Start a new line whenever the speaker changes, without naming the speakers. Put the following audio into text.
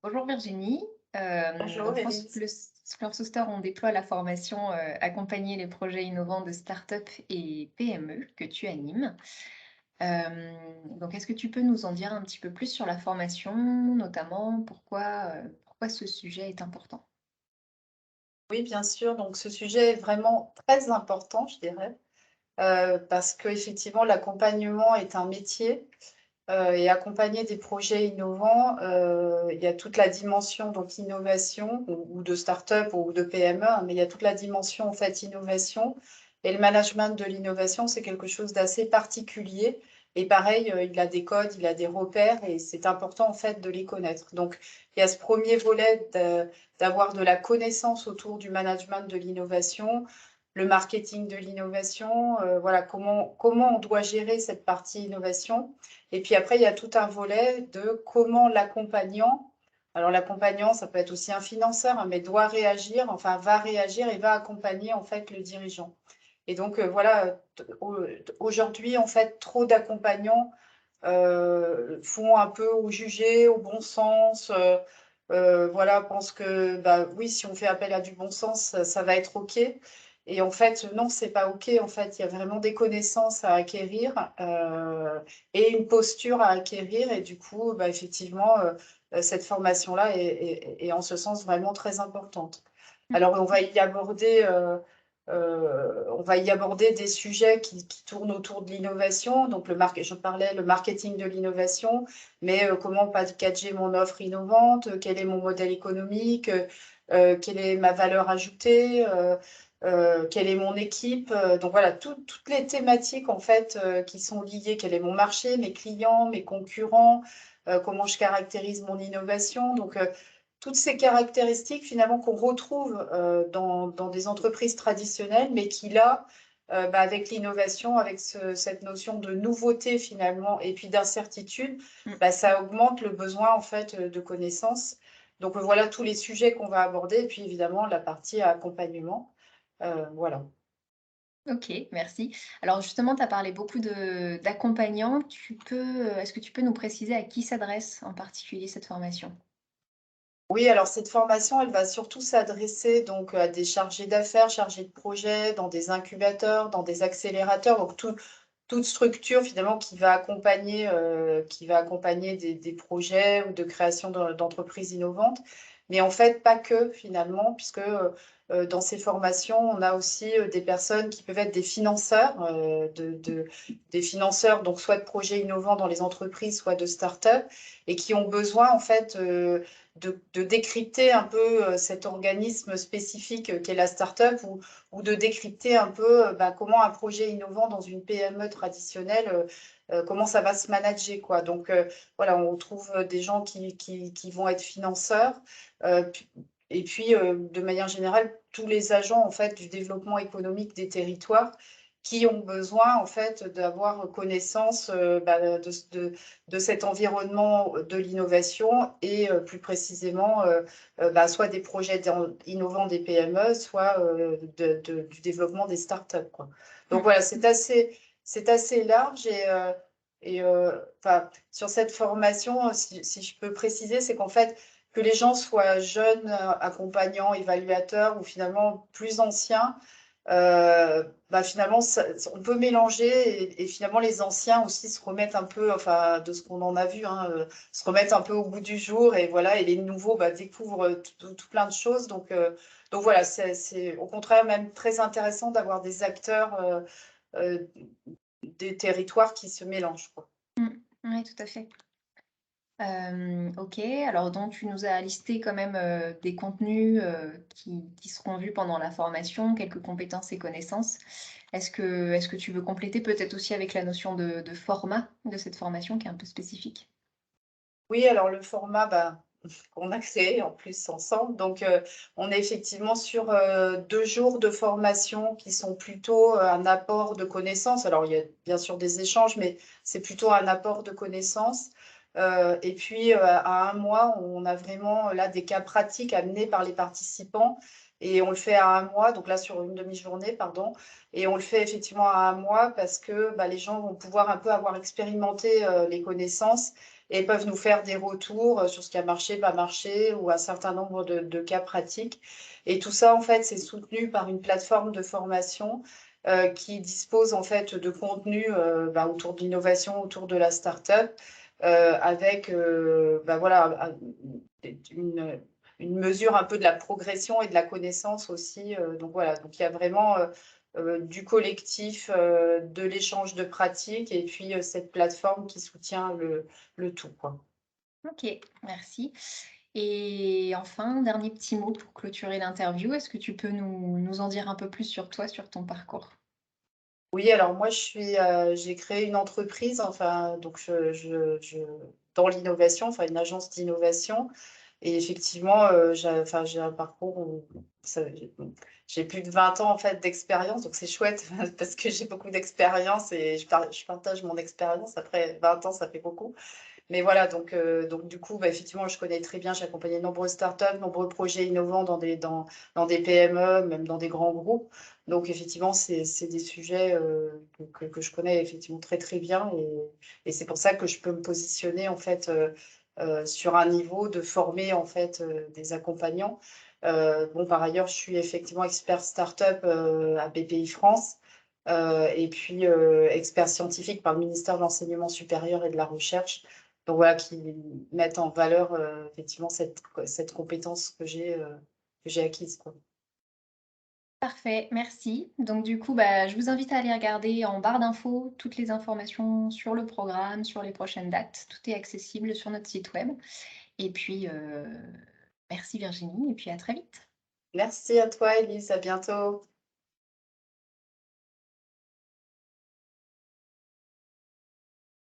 Bonjour Virginie.
Bonjour
Donc
Élise.
France Booster, on déploie la formation Accompagner les projets innovants de start-up et PME que tu animes. Donc, est-ce que tu peux nous en dire un petit peu plus sur la formation, notamment pourquoi ce sujet est important?
Oui, bien sûr. Donc, ce sujet est vraiment très important, je dirais, parce qu'effectivement, l'accompagnement est un métier et accompagner des projets innovants, il y a toute la dimension donc innovation ou de start-up ou de PME, hein, mais il y a toute la dimension en fait innovation et le management de l'innovation, c'est quelque chose d'assez particulier et pareil, il a des codes, il a des repères et c'est important en fait de les connaître. Donc il y a ce premier volet d'avoir de la connaissance autour du management de l'innovation, le marketing de l'innovation, voilà comment on doit gérer cette partie innovation et puis après, il y a tout un volet de comment l'accompagnant, alors l'accompagnant, ça peut être aussi un financeur, hein, mais doit réagir, enfin va réagir et va accompagner en fait le dirigeant. Et donc voilà, aujourd'hui en fait, trop d'accompagnants font un peu au jugé, au bon sens. Voilà, pensent que bah oui, si on fait appel à du bon sens, ça va être OK. Et en fait, non, c'est pas OK. En fait, il y a vraiment des connaissances à acquérir et une posture à acquérir. Et du coup, bah, effectivement, cette formation-là est en ce sens vraiment très importante. Alors, on va y aborder des sujets qui tournent autour de l'innovation. Donc, je parlais le marketing de l'innovation, mais comment packager mon offre innovante, quel est mon modèle économique, quelle est ma valeur ajoutée, quelle est mon équipe. Donc voilà, toutes les thématiques en fait qui sont liées, quel est mon marché, mes clients, mes concurrents, comment je caractérise mon innovation. Donc toutes ces caractéristiques finalement qu'on retrouve dans des entreprises traditionnelles, mais qui là, bah, avec l'innovation, avec cette notion de nouveauté finalement, et puis d'incertitude,
Mm.
bah, ça augmente le besoin en fait de connaissances. Donc voilà tous les sujets qu'on va aborder, et puis évidemment la partie accompagnement. Voilà.
Ok, merci. Alors justement, tu as parlé beaucoup d'accompagnants. Est-ce que tu peux nous préciser à qui s'adresse en particulier cette formation?
Oui, alors cette formation, elle va surtout s'adresser donc à des chargés d'affaires, chargés de projet, dans des incubateurs, dans des accélérateurs, donc toute structure finalement qui va accompagner des projets ou de création d'entreprises innovantes. Mais en fait, pas que finalement, puisque dans ces formations, on a aussi des personnes qui peuvent être des financeurs, des financeurs, donc soit de projets innovants dans les entreprises, soit de start-up, et qui ont besoin en fait de décrypter un peu cet organisme spécifique qu'est la start-up ou de décrypter un peu bah, comment un projet innovant dans une PME traditionnelle, comment ça va se manager, quoi. Donc, voilà, on trouve des gens qui vont être financeurs. euh, et puis, de manière générale, tous les agents en fait, du développement économique des territoires qui ont besoin en fait, d'avoir connaissance bah, de cet environnement de l'innovation et plus précisément bah, soit des projets innovants des PME, soit du développement des startups, quoi. Donc
Mm.
voilà, c'est assez large enfin, sur cette formation, si je peux préciser, c'est qu'en fait, que les gens soient jeunes, accompagnants, évaluateurs ou finalement plus anciens, bah, finalement, on peut mélanger et finalement les anciens aussi se remettent un peu, enfin, de ce qu'on en a vu, hein, se remettent un peu au goût du jour et voilà, et les nouveaux bah, découvrent tout plein de choses. Donc voilà, c'est au contraire même très intéressant d'avoir des acteurs euh, des territoires qui se mélangent, quoi.
Mm. Oui, tout à fait. OK, alors donc tu nous as listé quand même, des contenus, qui seront vus pendant la formation, quelques compétences et connaissances. Est-ce que tu veux compléter peut-être aussi avec la notion de format de cette formation qui est un peu spécifique?
Oui, alors le format, bah, qu'on a créé en plus ensemble. Donc, on est effectivement sur 2 jours de formation qui sont plutôt un apport de connaissances. Alors, il y a bien sûr des échanges, mais c'est plutôt un apport de connaissances. Et puis, à un mois, on a vraiment là des cas pratiques amenés par les participants et on le fait à 1 mois, donc là sur une demi-journée, pardon, et on le fait effectivement à 1 mois parce que, bah, les gens vont pouvoir un peu avoir expérimenté, les connaissances et peuvent nous faire des retours, sur ce qui a marché, pas marché ou un certain nombre de cas pratiques, et tout ça, en fait, c'est soutenu par une plateforme de formation, qui dispose, en fait, de contenus, bah, autour de l'innovation, autour de la start-up, avec, bah, voilà, une mesure un peu de la progression et de la connaissance aussi, donc voilà, donc il y a vraiment, du collectif, de l'échange de pratiques et puis, cette plateforme qui soutient le tout, quoi.
OK, merci. Et enfin, dernier petit mot pour clôturer l'interview. Est-ce que tu peux nous en dire un peu plus sur toi, sur ton parcours?
Oui, alors moi j'ai créé une entreprise, enfin donc je dans l'innovation, enfin une agence d'innovation, et effectivement, j'ai un parcours où ça j'ai plus de 20 ans en fait d'expérience, donc c'est chouette parce que j'ai beaucoup d'expérience et je partage mon expérience. Après 20 ans, ça fait beaucoup. Mais voilà, donc du coup, bah, effectivement, je connais très bien, j'ai accompagné de nombreuses startups, nombreux projets innovants dans des PME, même dans des grands groupes. Donc effectivement, c'est des sujets, que je connais effectivement très, très bien, et c'est pour ça que je peux me positionner en fait, sur un niveau de former en fait, des accompagnants. Bon, par ailleurs, je suis effectivement expert startup, à BPI France, et puis, expert scientifique par le ministère de l'Enseignement supérieur et de la Recherche. Donc voilà, qui mettent en valeur, effectivement cette compétence que j'ai acquise, quoi.
Parfait, merci. Donc du coup, bah, je vous invite à aller regarder en barre d'infos toutes les informations sur le programme, sur les prochaines dates. Tout est accessible sur notre site web. Et puis, merci Virginie, et puis à très vite.
Merci à toi Elise, à bientôt.